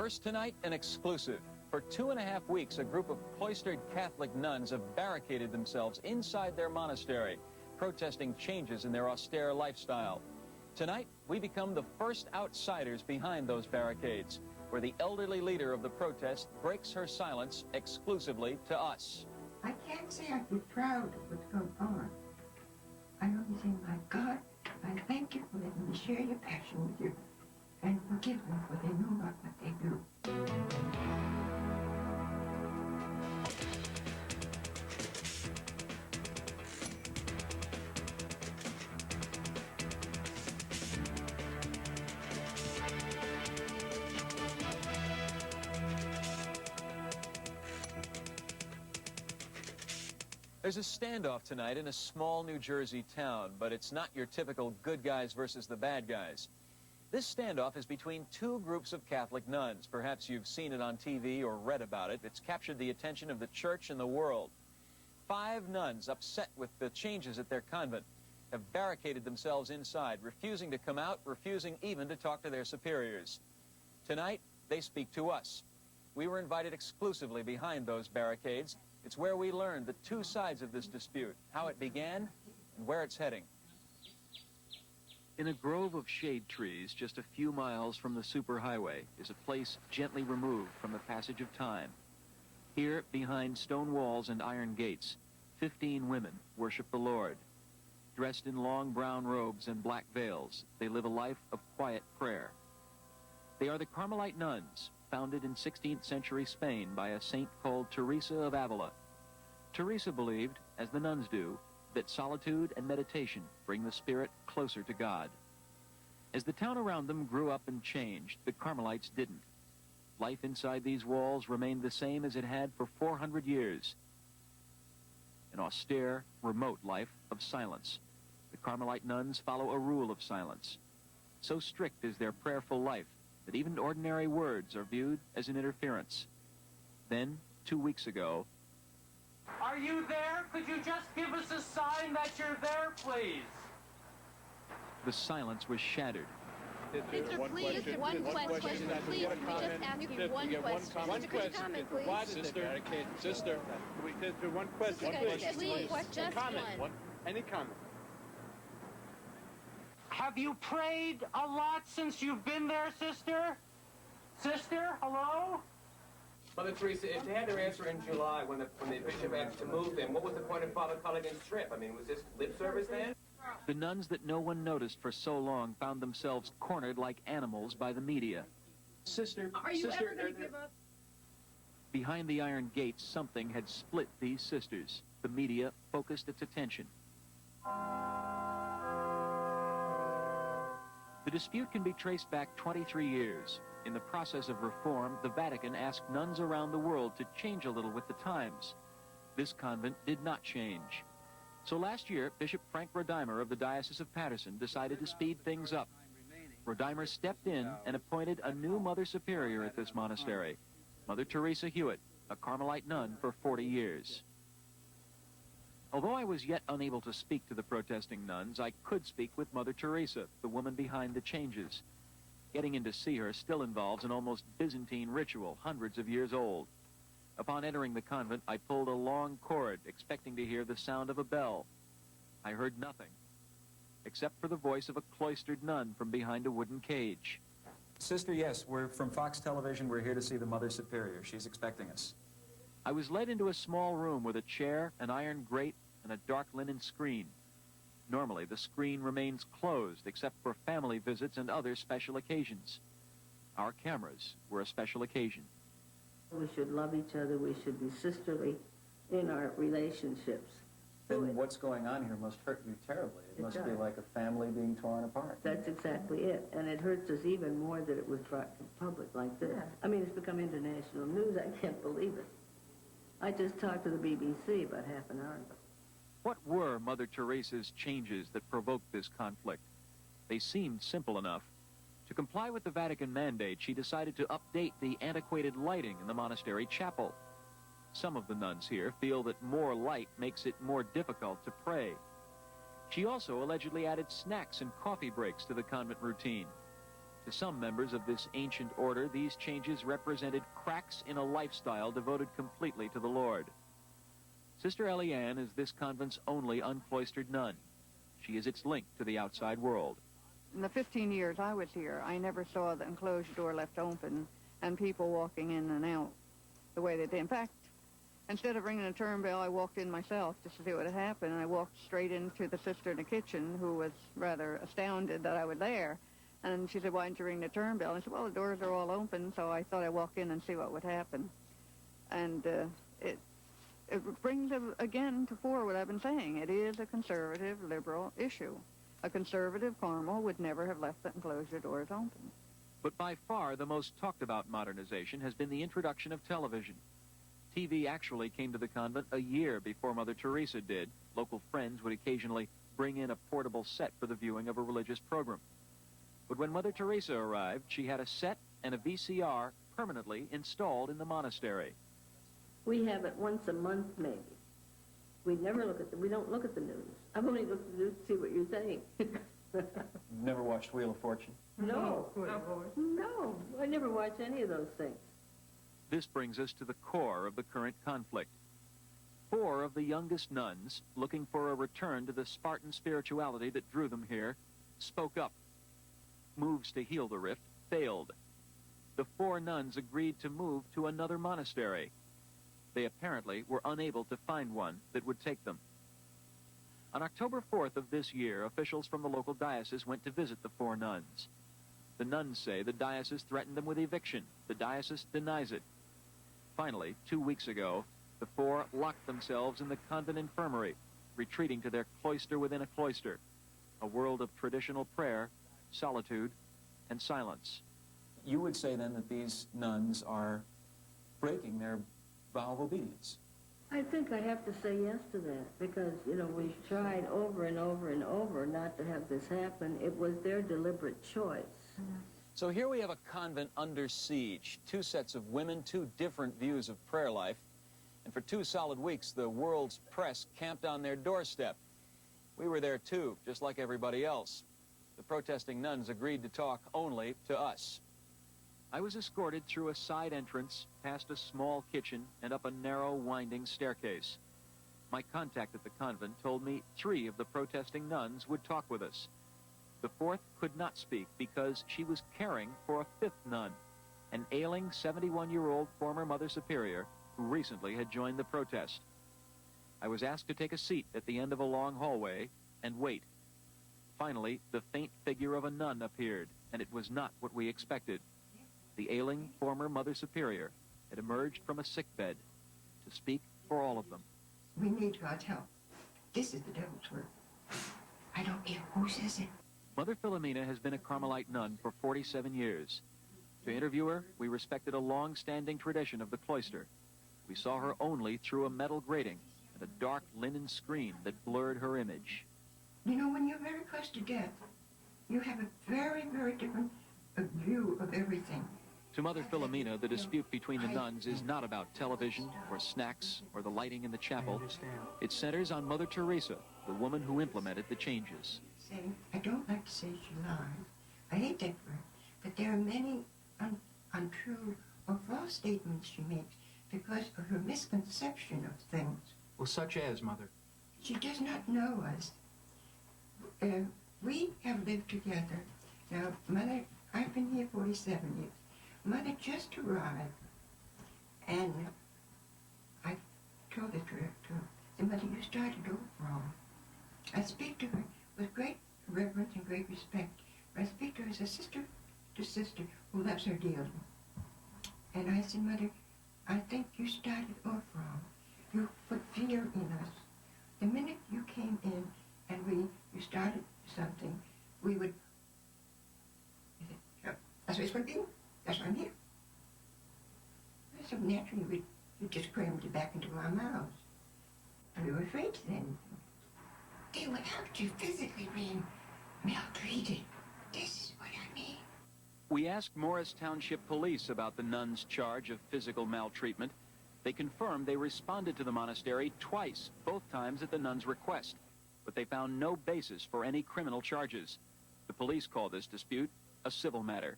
First tonight, an exclusive. For 2.5 weeks, a group of cloistered Catholic nuns have barricaded themselves inside their monastery, protesting changes in their austere lifestyle. Tonight, we become the first outsiders behind those barricades, where the elderly leader of the protest breaks her silence exclusively to us. I can't say I feel proud of what's going on. I only say, my God, I thank you for letting me share your passion with you, and forgive them, for they know not what they do. There's a standoff tonight in a small New Jersey town, but it's not your typical good guys versus the bad guys. This standoff is between two groups of Catholic nuns. Perhaps you've seen it on TV or read about it. It's captured the attention of the church and the world. 5 nuns, upset with the changes at their convent, have barricaded themselves inside, refusing to come out, refusing even to talk to their superiors. Tonight, they speak to us. We were invited exclusively behind those barricades. It's where we learned the two sides of this dispute, how it began and where it's heading. In a grove of shade trees just a few miles from the superhighway is a place gently removed from the passage of time. Here, behind stone walls and iron gates, 15 women worship the Lord. Dressed in long brown robes and black veils, they live a life of quiet prayer. They are the Carmelite nuns, founded in 16th century Spain by a saint called Teresa of Avila. Teresa believed, as the nuns do, that solitude and meditation bring the spirit closer to God. As the town around them grew up and changed, the Carmelites didn't. Life inside these walls remained the same as it had for 400 years. An austere, remote life of silence. The Carmelite nuns follow a rule of silence. So strict is their prayerful life that even ordinary words are viewed as an interference. Then, 2 weeks ago, "Are you there? Could you just give us a sign that you're there, please?" the silence was shattered. Sister, please, one question. Please, we just ask you one question. One Sister, could you question. comment, Provide please? Sister, sister, one question, Sister, please. please, just one. Any comment? Have you prayed a lot since you've been there, sister? Sister, hello? Mother Teresa, if they had their answer in July when the bishop asked to move them, what was the point of Father Culligan's trip? I mean, was this lip service then? The nuns that no one noticed for so long found themselves cornered like animals by the media. Sister, Are you ever going to give up? Behind the iron gates, something had split these sisters. The media focused its attention. The dispute can be traced back 23 years. In the process of reform, the Vatican asked nuns around the world to change a little with the times. This convent did not change. So last year, Bishop Frank Rodimer of the Diocese of Paterson decided to speed things up. Rodimer stepped in and appointed a new Mother Superior at this monastery, Mother Teresa Hewitt, a Carmelite nun for 40 years. Although I was yet unable to speak to the protesting nuns, I could speak with Mother Teresa, the woman behind the changes. Getting in to see her still involves an almost Byzantine ritual, hundreds of years old. Upon entering the convent, I pulled a long cord, expecting to hear the sound of a bell. I heard nothing, except for the voice of a cloistered nun from behind a wooden cage. Sister, yes, we're from Fox Television. We're here to see the Mother Superior. She's expecting us. I was led into a small room with a chair, an iron grate, and a dark linen screen. Normally, the screen remains closed except for family visits and other special occasions. Our cameras were a special occasion. We should love each other. We should be sisterly in our relationships. Then what's going on here must hurt you terribly. It must be like a family being torn apart. That's exactly it. And it hurts us even more that it was brought to public like this. I mean, it's become international news. I can't believe it. I just talked to the BBC about half an hour ago. What were Mother Teresa's changes that provoked this conflict? They seemed simple enough. To comply with the Vatican mandate, she decided to update the antiquated lighting in the monastery chapel. Some of the nuns here feel that more light makes it more difficult to pray. She also allegedly added snacks and coffee breaks to the convent routine. To some members of this ancient order, these changes represented cracks in a lifestyle devoted completely to the Lord. Sister Eliane is this convent's only uncloistered nun. She is its link to the outside world. In the 15 years I was here, I never saw the enclosure door left open and people walking in and out the way they did. In fact, instead of ringing a turn bell, I walked in myself just to see what had happened, and I walked straight into the sister in the kitchen, who was rather astounded that I was there. And she said, "Why didn't you ring the turn bell?" And I said, "Well, the doors are all open, so I thought I'd walk in and see what would happen." And it brings again to fore what I've been saying. It is a conservative, liberal issue. A conservative Carmel would never have left the enclosure doors open. But by far the most talked about modernization has been the introduction of television. TV actually came to the convent a year before Mother Teresa did. Local friends would occasionally bring in a portable set for the viewing of a religious program. But when Mother Teresa arrived, she had a set and a VCR permanently installed in the monastery. We have it once a month, maybe. We never look at we don't look at the news. I've only looked at the news to see what you're saying. Never watched Wheel of Fortune? No. No, I never watch any of those things. This brings us to the core of the current conflict. 4 of the youngest nuns, looking for a return to the Spartan spirituality that drew them here, spoke up. Moves to heal the rift failed. The 4 nuns agreed to move to another monastery. They apparently were unable to find one that would take them. On October 4th of this year, officials from the local diocese went to visit the 4 nuns. The nuns say the diocese threatened them with eviction. The diocese denies it. Finally, 2 weeks ago, the 4 locked themselves in the convent infirmary, retreating to their cloister within a cloister, a world of traditional prayer, solitude, and silence. You would say then that these nuns are breaking their vow of obedience. I think I have to say yes to that because, you know, we've tried over and over and over not to have this happen. It was their deliberate choice. So here we have a convent under siege. 2 sets of women, 2 different views of prayer life. And for 2 solid weeks, the world's press camped on their doorstep. We were there too, just like everybody else. The protesting nuns agreed to talk only to us. I was escorted through a side entrance, past a small kitchen, and up a narrow, winding staircase. My contact at the convent told me 3 of the protesting nuns would talk with us. The 4th could not speak because she was caring for a 5th nun, an ailing 71-year-old former Mother Superior who recently had joined the protest. I was asked to take a seat at the end of a long hallway and wait. Finally, the faint figure of a nun appeared, and it was not what we expected. The ailing former Mother Superior had emerged from a sickbed to speak for all of them. We need God's help. This is the devil's work. I don't care who says it. Mother Philomena has been a Carmelite nun for 47 years. To interview her, we respected a long-standing tradition of the cloister. We saw her only through a metal grating and a dark linen screen that blurred her image. You know, when you're very close to death, you have a very, very different view of everything. To Mother Philomena, the dispute between the nuns is not about television or snacks or the lighting in the chapel. It centers on Mother Teresa, the woman who implemented the changes. I don't like to say she lies. I hate that word. But there are many untrue or false statements she makes because of her misconception of things. Well, such as, Mother? She does not know us. We have lived together. Now, Mother, I've been here 47 years. Mother just arrived, and I told her to say, Mother, you started over wrong. I speak to her with great reverence and great respect. I speak to her as a sister to sister who loves her dearly. And I said, Mother, I think you started off wrong. You put fear in us. The minute you came in and you started something, we would, that's what it's going to be. That's why I'm here. So naturally, we just crammed it back into our mouths. And we were afraid to say anything. They were actually physically being maltreated. This is what I mean. We asked Morris Township Police about the nuns' charge of physical maltreatment. They confirmed they responded to the monastery twice, both times at the nuns' request. But they found no basis for any criminal charges. The police call this dispute a civil matter.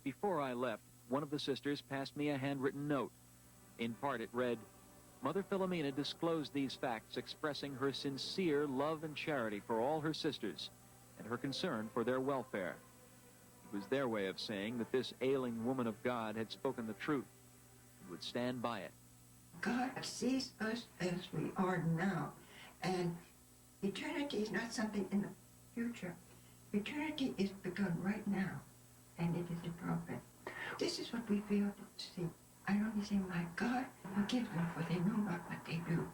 Before I left, one of the sisters passed me a handwritten note. In part it read, Mother Philomena disclosed these facts expressing her sincere love and charity for all her sisters and her concern for their welfare. It was their way of saying that this ailing woman of God had spoken the truth and would stand by it. God sees us as we are now, and eternity is not something in the future. Eternity is begun right now, and it is in progress. This is what we fail to see. I only say, my God, forgive them, for they know not what they do.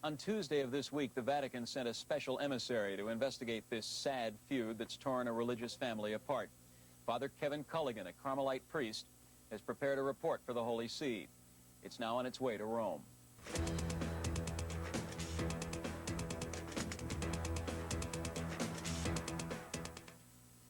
On Tuesday of this week, the Vatican sent a special emissary to investigate this sad feud that's torn a religious family apart. Father Kevin Culligan, a Carmelite priest, has prepared a report for the Holy See. It's now on its way to Rome.